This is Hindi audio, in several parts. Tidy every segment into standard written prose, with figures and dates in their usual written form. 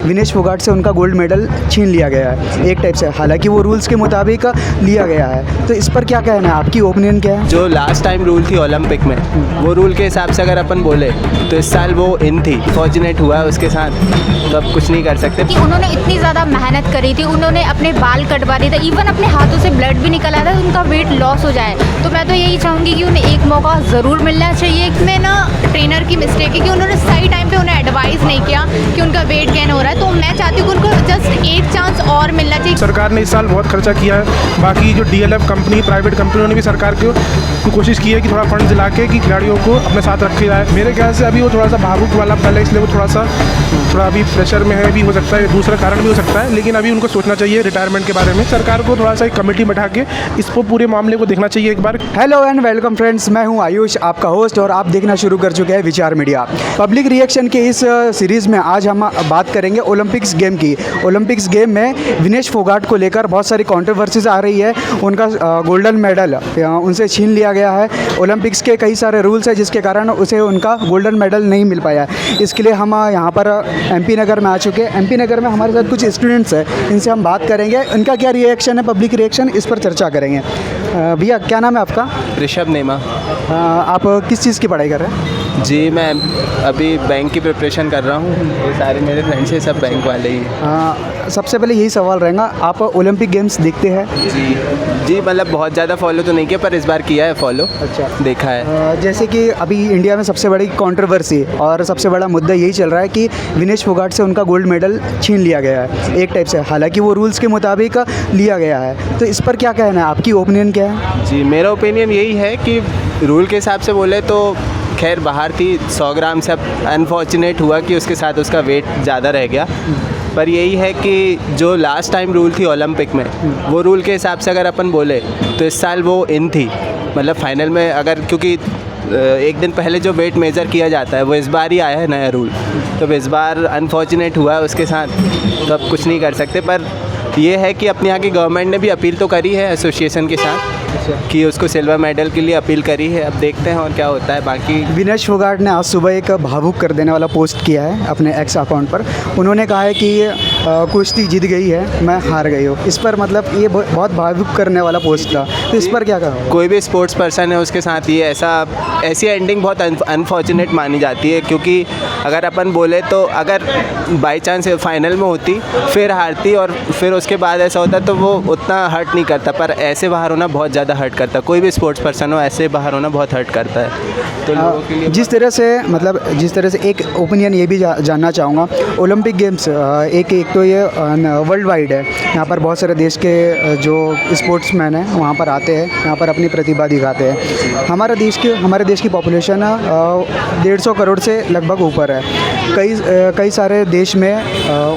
विनेश फोगाट से उनका गोल्ड मेडल छीन लिया गया है एक टाइप से, हालांकि वो रूल्स के मुताबिक लिया गया है। तो इस पर क्या कहना है, आपकी ओपिनियन क्या है? जो लास्ट टाइम रूल थी ओलंपिक में, वो रूल के हिसाब से अगर अपन बोले तो इस साल वो इन थी, फॉर्चुनेट हुआ है उसके साथ, तो अब कुछ नहीं कर सकते। कि उन्होंने इतनी ज़्यादा मेहनत करी थी, उन्होंने अपने बाल कटवा दिए थे, इवन अपने हाथों से ब्लड भी निकल आता था, उनका वेट लॉस हो जाए। तो मैं तो यही चाहूँगी कि उन्हें एक मौका ज़रूर मिलना चाहिए। इसमें ना ट्रेनर की मिस्टेक है कि उन्होंने सही टाइम पे उन्हें एडवाइस नहीं किया कि उनका वेट गेन हो रहा है। तो मैं चाहती हूँ कि उनको जस्ट एक चांस और मिलना चाहिए। सरकार ने इस साल बहुत खर्चा किया है, बाकी जो DLF कंपनी, प्राइवेट कंपनियों ने भी सरकार को कोशिश की है कि थोड़ा फंड दिला के कि खिलाड़ियों को अपने साथ रखे जाए। मेरे ख्याल से अभी वो थोड़ा सा भावुक वाला पल है, इसलिए वो थोड़ा अभी प्रेशर में है, भी हो सकता है, दूसरा कारण भी हो सकता है। लेकिन अभी उनको सोचना चाहिए रिटायरमेंट के बारे में। सरकार को थोड़ा सा एक कमेटी बैठा के इसको पूरे मामले को देखना चाहिए एक बार। हेलो एंड वेलकम फ्रेंड्स, मैं हूं आयुष, आपका होस्ट, और आप देखना शुरू कर चुके हैं विचार मीडिया। पब्लिक रिएक्शन के इस सीरीज़ में आज हम बात करेंगे ओलंपिक्स गेम की। ओलंपिक्स गेम में विनेश फोगाट को लेकर बहुत सारी कंट्रोवर्सीज आ रही है। उनका गोल्डन मेडल उनसे छीन लिया गया है। ओलंपिक्स के कई सारे रूल्स हैं जिसके कारण उसे उनका गोल्डन मेडल नहीं मिल पाया है। इसके लिए हम यहाँ पर MP नगर में आ चुके हैं। MP नगर में हमारे साथ कुछ स्टूडेंट्स हैं, इनसे हम बात करेंगे, इनका क्या रिएक्शन है, पब्लिक रिएक्शन, इस पर चर्चा करेंगे। भैया क्या नाम है आपका? ऋषभ नेमा। आप किस चीज़ की पढ़ाई कर रहे हैं? जी, मैं अभी बैंक की प्रिपरेशन कर रहा हूँ। ये सारे मेरे फ्रेंड्स हैं, सब बैंक वाले ही। सबसे पहले यही सवाल रहेगा, आप ओलंपिक गेम्स देखते हैं? जी, मतलब बहुत ज़्यादा फॉलो तो नहीं किया, पर इस बार किया है फॉलो। अच्छा, देखा है। जैसे कि अभी इंडिया में सबसे बड़ी कंट्रोवर्सी और सबसे बड़ा मुद्दा यही चल रहा है कि विनेश फोगाट से उनका गोल्ड मेडल छीन लिया गया है एक टाइप से, हालांकि वो रूल्स के मुताबिक लिया गया है। तो इस पर क्या कहना है, आपकी ओपिनियन क्या है? जी, मेरा ओपिनियन यही है कि रूल के हिसाब से बोले तो खैर बाहर थी 100 ग्राम से, अब अनफॉर्चुनेट हुआ कि उसके साथ उसका वेट ज़्यादा रह गया। पर यही है कि जो लास्ट टाइम रूल थी ओलंपिक में, वो रूल के हिसाब से अगर अपन बोले तो इस साल वो इन थी, मतलब फाइनल में अगर, क्योंकि एक दिन पहले जो वेट मेज़र किया जाता है वो इस बार ही आया है नया रूल, तो इस बार अनफॉर्चुनेट हुआ है उसके साथ, तो अब कुछ नहीं कर सकते। पर ये है कि अपने यहाँ की गवर्नमेंट ने भी अपील तो करी है एसोसिएशन के साथ कि उसको सिल्वर मेडल के लिए अपील करी है। अब देखते हैं और क्या होता है। बाकी विनेश फोगाट ने आज सुबह एक भावुक कर देने वाला पोस्ट किया है अपने एक्स अकाउंट पर। उन्होंने कहा है कि कुश्ती जीत गई है, मैं हार गई हूँ। इस पर मतलब ये बहुत भावुक करने वाला पोस्ट था, तो इस पर क्या कहा? कोई भी स्पोर्ट्स पर्सन है उसके साथ ये ऐसी एंडिंग बहुत अनफॉर्चुनेट मानी जाती है, क्योंकि अगर अपन बोले तो अगर बाई चांस फाइनल में होती, फिर हारती और फिर उसके बाद ऐसा होता तो वो उतना हर्ट नहीं करता, पर ऐसे बाहर होना बहुत ज़्यादा हर्ट करता है। कोई भी स्पोर्ट्स पर्सन हो, ऐसे बाहर होना बहुत हर्ट करता है। तो लोगों के लिए जिस तरह से एक ओपिनियन ये भी जानना चाहूँगा, ओलंपिक गेम्स एक तो ये वर्ल्ड वाइड है। यहाँ पर बहुत सारे देश के जो स्पोर्ट्समैन हैं वहाँ पर आते हैं, यहाँ पर अपनी प्रतिभा दिखाते हैं। हमारे देश की पॉपुलेशन 150 करोड़ से लगभग ऊपर है। कई सारे देश में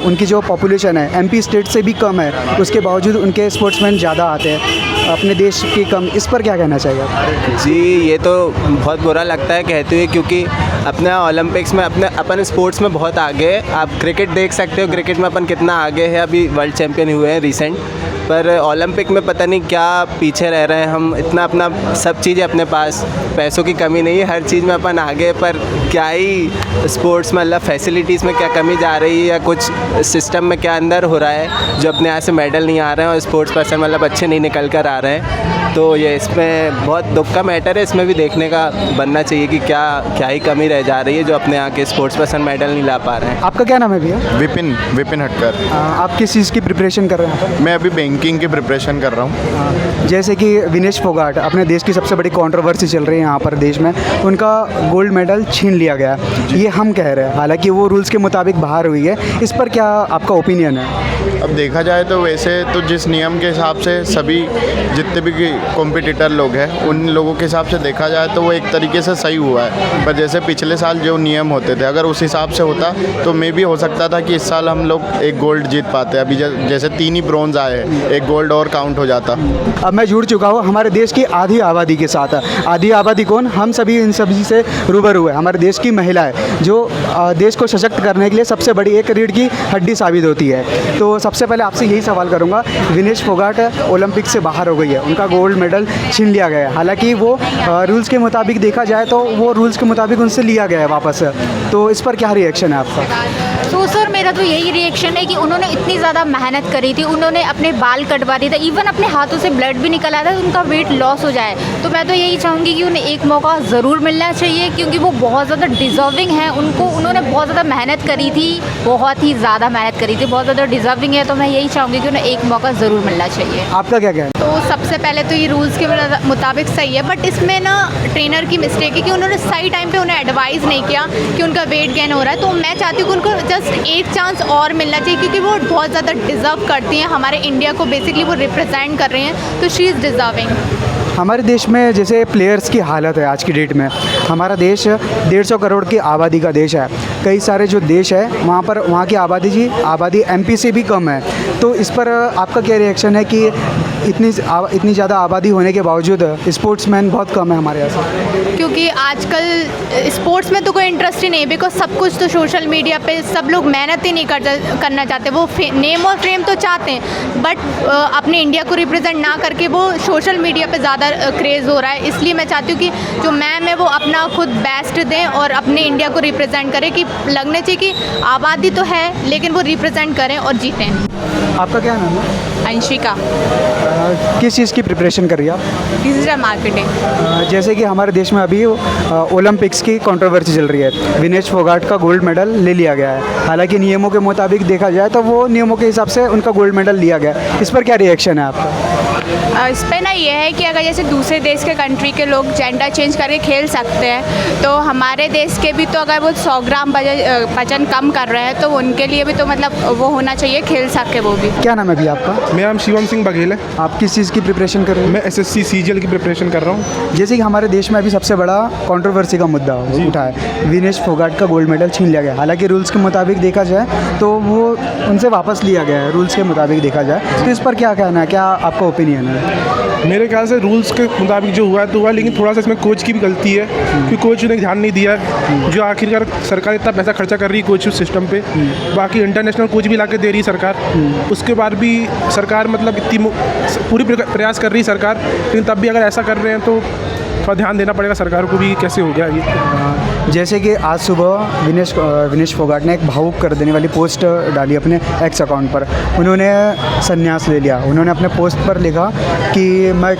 उनकी जो पॉपुलेशन है MP स्टेट से भी कम है, उसके बावजूद उनके स्पोर्ट्समैन ज़्यादा आते हैं, अपने देश की कम। इस पर क्या कहना चाहिए आप? जी, ये तो बहुत बुरा लगता है कहते हुए, क्योंकि अपने ओलंपिक्स में अपन स्पोर्ट्स में बहुत आगे है। आप क्रिकेट देख सकते हो, क्रिकेट में अपन कितना आगे है, अभी वर्ल्ड चैम्पियन हुए हैं रिसेंट, पर ओलंपिक में पता नहीं क्या पीछे रह रहे हैं हम। इतना अपना सब चीज़ें अपने पास, पैसों की कमी नहीं है, हर चीज़ में अपन आगे, पर क्या ही स्पोर्ट्स में मतलब फैसिलिटीज़ में क्या कमी जा रही है, या कुछ सिस्टम में क्या अंदर हो रहा है जो अपने यहाँ से मेडल नहीं आ रहे हैं और स्पोर्ट्स पर्सन मतलब अच्छे नहीं निकल कर आ रहे हैं। तो ये इसमें बहुत दुख का मैटर है। इसमें भी देखने का बनना चाहिए कि क्या ही कमी रह जा रही है जो अपने यहाँ के स्पोर्ट्स पर्सन मेडल नहीं ला पा रहे हैं। आपका क्या नाम है भैया? विपिन हटकर। आप किस चीज़ की प्रिपरेशन कर रहे हैं यहाँ पर? मैं अभी बैंकिंग की प्रिपरेशन कर रहा हूँ। जैसे कि विनेश फोगाट, अपने देश की सबसे बड़ी कंट्रोवर्सी चल रही है यहाँ पर देश में, उनका गोल्ड मेडल छीन लिया गया, ये हम कह रहे हैं, हालांकि वो रूल्स के मुताबिक बाहर हुई है। इस पर क्या आपका ओपिनियन है? अब देखा जाए तो वैसे तो जिस नियम के हिसाब से सभी जितने भी कॉम्पिटिटर लोग हैं उन लोगों के हिसाब से देखा जाए तो वो एक तरीके से सही हुआ है। पर जैसे पिछले साल जो नियम होते थे, अगर उस हिसाब से होता तो मे भी हो सकता था कि इस साल हम लोग एक गोल्ड जीत पाते। अभी जैसे 3 ही ब्रॉन्ज आए हैं, एक गोल्ड और काउंट हो जाता। अब मैं जुड़ चुका हूँ हमारे देश की आधी आबादी के साथ। आधी आबादी कौन? हम सभी इन सभी से रूबरू है। हमारे देश की महिलाएं जो देश को सशक्त करने के लिए सबसे बड़ी एक रीढ़ की हड्डी साबित होती है। तो सबसे पहले आपसे यही सवाल करूंगा, विनेश फोगाट ओलंपिक से बाहर हो गई है, उनका गोल्ड मेडल छीन लिया गया है, हालांकि वो रूल्स के मुताबिक देखा जाए तो वो रूल्स के मुताबिक उनसे लिया गया है वापस। तो इस पर क्या रिएक्शन है आपका? तो सर मेरा तो यही रिएक्शन है कि उन्होंने इतनी ज़्यादा मेहनत करी थी, उन्होंने अपने बाल कटवा दिए थे, इवन अपने हाथों से ब्लड भी निकल आया था, तो उनका वेट लॉस हो जाए। तो मैं तो यही चाहूँगी कि उन्हें एक मौका ज़रूर मिलना चाहिए, क्योंकि वो बहुत ज़्यादा डिज़र्विंग है। उन्होंने बहुत ज़्यादा मेहनत करी थी, बहुत ही ज़्यादा मेहनत करी थी, बहुत ज़्यादा डिज़र्विंग है। तो मैं यही चाहूँगी कि उन्हें एक मौका ज़रूर मिलना चाहिए। आपका क्या कहना है? तो सबसे पहले तो ये रूल्स के मुताबिक सही है, बट इसमें ना ट्रेनर की मिस्टेक है कि उन्होंने सही टाइम पे उन्हें एडवाइस नहीं किया कि उनका वेट गेन हो रहा है। तो मैं चाहती हूँ कि उनको जस्ट एक चांस और मिलना चाहिए, क्योंकि वो बहुत ज़्यादा डिज़र्व करती हैं। हमारे इंडिया को बेसिकली वो रिप्रेजेंट कर रही हैं, तो शी इज़ डिज़र्विंग। हमारे देश में जैसे प्लेयर्स की हालत है आज की डेट में, हमारा देश 150 करोड़ की आबादी का देश है। कई सारे जो देश है वहाँ की आबादी एमपी से भी कम है। तो इस पर आपका क्या रिएक्शन है कि इतनी ज़्यादा आबादी होने के बावजूद स्पोर्ट्समैन बहुत कम है हमारे यहाँ से? क्योंकि आजकल स्पोर्ट्स में तो कोई इंटरेस्ट ही नहीं, बिकॉज सब कुछ तो सोशल मीडिया पे सब लोग मेहनत ही नहीं करना चाहते। वो नेम और फेम तो चाहते हैं, बट अपने इंडिया को रिप्रेजेंट ना करके वो सोशल मीडिया पे ज़्यादा क्रेज़ हो रहा है। इसलिए मैं चाहती हूँ कि जो मैम है वो अपना खुद बेस्ट दें और अपने इंडिया को रिप्रेजेंट करें, कि लगने चाहिए कि आबादी तो है लेकिन वो रिप्रेजेंट करें और जीतें। आपका क्या नाम है? अंशिका, किस चीज़ की प्रिपरेशन कर रही है आप? Digital marketing. जैसे कि हमारे देश में अभी ओलंपिक्स की कंट्रोवर्सी चल रही है। विनेश फोगाट का गोल्ड मेडल ले लिया गया है, हालांकि नियमों के मुताबिक देखा जाए तो वो नियमों के हिसाब से उनका गोल्ड मेडल लिया गया। इस पर क्या रिएक्शन है आपका? इस पर ना ये है कि अगर जैसे दूसरे देश के कंट्री के लोग जेंडर चेंज करके खेल सकते हैं, तो हमारे देश के भी तो अगर वो 100 ग्राम वजन कम कर रहे हैं तो उनके लिए भी तो मतलब वो होना चाहिए, खेल सके वो भी। क्या नाम है अभी आपका? मेरा नाम शिवम सिंह बघेल है। आप किस चीज़ की प्रिपरेशन कर रहे हैं? मैं SSC CGL की प्रिपरेशन कर रहा हूँ। जैसे कि हमारे देश में अभी सबसे बड़ा कंट्रोवर्सी का मुद्दा उठा है, विनेश फोगाट का गोल्ड मेडल छीन लिया गया। हालांकि रूल्स के मुताबिक देखा जाए तो वो उनसे वापस लिया गया है, रूल्स के मुताबिक देखा जाए। तो इस पर क्या कहना है, क्या आपका ओपिनियन है? मेरे ख्याल से रूल्स के मुताबिक जो हुआ तो हुआ, लेकिन थोड़ा सा इसमें कोच की भी गलती है, क्योंकि कोच ने ध्यान नहीं दिया। जो आखिरकार सरकार इतना पैसा खर्चा कर रही है कोच सिस्टम पे, बाकी इंटरनेशनल कोच भी ला के दे रही है सरकार, उसके बाद भी सरकार मतलब इतनी पूरी प्रयास कर रही है सरकार, लेकिन तब भी अगर ऐसा कर रहे हैं तो थोड़ा ध्यान देना पड़ेगा सरकार को भी, कैसे हो गया ये। जैसे कि आज सुबह विनेश फोगाट ने एक भावुक कर देने वाली पोस्ट डाली अपने एक्स अकाउंट पर। उन्होंने संन्यास ले लिया। उन्होंने अपने पोस्ट पर लिखा कि मैं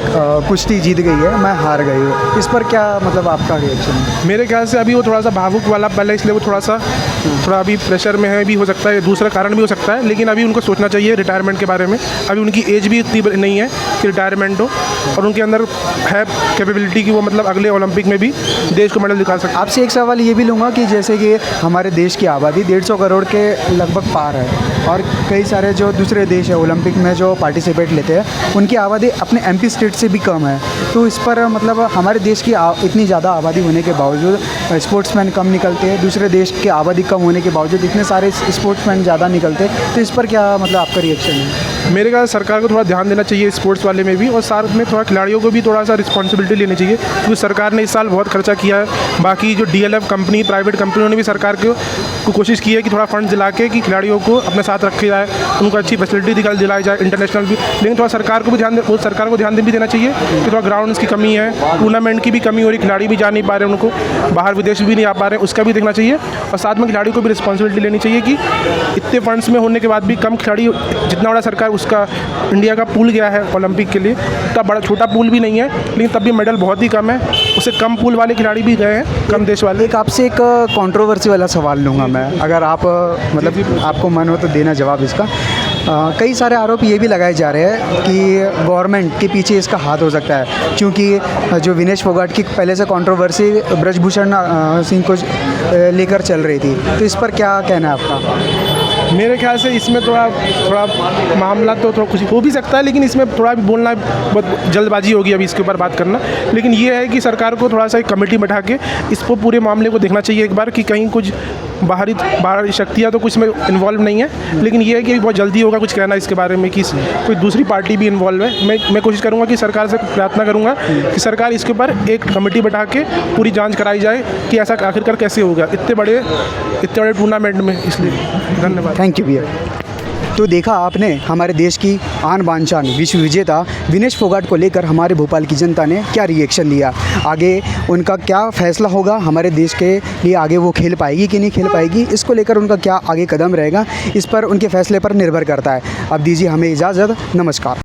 कुश्ती जीत गई है, मैं हार गई हूँ। इस पर क्या मतलब आपका रिएक्शन है? मेरे ख्याल से अभी वो थोड़ा सा भावुक वाला पहले, इसलिए वो थोड़ा अभी प्रेशर में है, भी हो सकता है, दूसरा कारण भी हो सकता है। लेकिन अभी उनको सोचना चाहिए रिटायरमेंट के बारे में। अभी उनकी एज भी इतनी नहीं है कि रिटायरमेंट हो, और उनके अंदर है कैपेबिलिटी कि वो मतलब अगले ओलंपिक में भी देश को मेडल दिखा सकते। आपसे एक सवाल ये भी लूँगा कि जैसे कि हमारे देश की आबादी 150 करोड़ के लगभग पार है, और कई सारे जो दूसरे देश है ओलंपिक में जो पार्टिसिपेट लेते हैं उनकी आबादी अपने MP स्टेट से भी कम है। तो इस पर मतलब हमारे देश की इतनी ज़्यादा आबादी होने के बावजूद स्पोर्ट्समैन कम निकलते हैं, दूसरे देश की आबादी कम होने के बावजूद इतने सारे स्पोर्ट्समैन ज़्यादा निकलते हैं। तो इस पर क्या मतलब आपका रिएक्शन है? मेरे ख्याल सरकार को थोड़ा ध्यान देना चाहिए स्पोर्ट्स वाले में भी, और साथ में थोड़ा खिलाड़ियों को भी थोड़ा सा रिस्पॉन्सिबिलिटी लेनी चाहिए, क्योंकि सरकार ने इस साल बहुत खर्चा किया है। बाकी जो DLF कंपनी, प्राइवेट कंपनियों ने भी सरकार को कोशिश की है कि थोड़ा फंड दिला के कि खिलाड़ियों को अपने साथ रखे जाए, उनको अच्छी फैसिलिटी दिलाई जाए इंटरनेशनल भी। लेकिन थोड़ा सरकार को ध्यान भी देना चाहिए कि थोड़ा ग्राउंड्स की कमी है, टूर्नामेंट की भी कमी हो रही, खिलाड़ी भी जा नहीं पा रहे, उनको बाहर विदेश भी नहीं आ पा रहे, उसका भी देखना चाहिए। और साथ में खिलाड़ी को भी रिस्पॉन्सिबिलिटी लेनी चाहिए कि इतने फंड्स में होने के बाद भी कम खिलाड़ी, जितना बड़ा सरकार उसका इंडिया का पूल गया है ओलंपिक के लिए, तब बड़ा छोटा पूल भी नहीं है, लेकिन तब भी मेडल बहुत ही कम है। उससे कम पूल वाले खिलाड़ी भी गए हैं, कम देश वाले। एक आपसे एक कंट्रोवर्सी वाला सवाल लूँगा मैं, अगर आप मतलब आपको मन हो तो देना जवाब इसका। कई सारे आरोप ये भी लगाए जा रहे हैं कि गवर्नमेंट के पीछे इसका हाथ हो सकता है, क्योंकि जो विनेश फोगाट की पहले से कंट्रोवर्सी ब्रजभूषण सिंह को लेकर चल रही थी। तो इस पर क्या कहना है आपका? मेरे ख्याल से इसमें थोड़ा मामला तो थोड़ा कुछ हो भी सकता है, लेकिन इसमें थोड़ा भी बोलना बहुत जल्दबाजी होगी अभी इसके ऊपर बात करना। लेकिन ये है कि सरकार को थोड़ा सा एक कमेटी बैठा के इसको पूरे मामले को देखना चाहिए एक बार, कि कहीं कुछ बाहरी शक्तियाँ तो कुछ में इन्वॉल्व नहीं है। लेकिन ये है कि बहुत जल्दी होगा कुछ कहना इसके बारे में कि कोई दूसरी पार्टी भी इन्वॉल्व है। मैं कोशिश करूँगा कि सरकार से प्रार्थना करूँगा कि सरकार इसके ऊपर एक कमेटी बैठा के पूरी जाँच कराई जाए कि ऐसा आखिरकार कैसे होगा इतने बड़े टूर्नामेंट में। इसलिए धन्यवाद। थैंक यू भैया। तो देखा आपने हमारे देश की आन बान शान विश्व विजेता विनेश फोगाट को लेकर हमारे भोपाल की जनता ने क्या रिएक्शन दिया। आगे उनका क्या फैसला होगा, हमारे देश के लिए आगे वो खेल पाएगी कि नहीं खेल पाएगी, इसको लेकर उनका क्या आगे कदम रहेगा, इस पर उनके फैसले पर निर्भर करता है। अब दीजिए हमें इजाज़त, नमस्कार।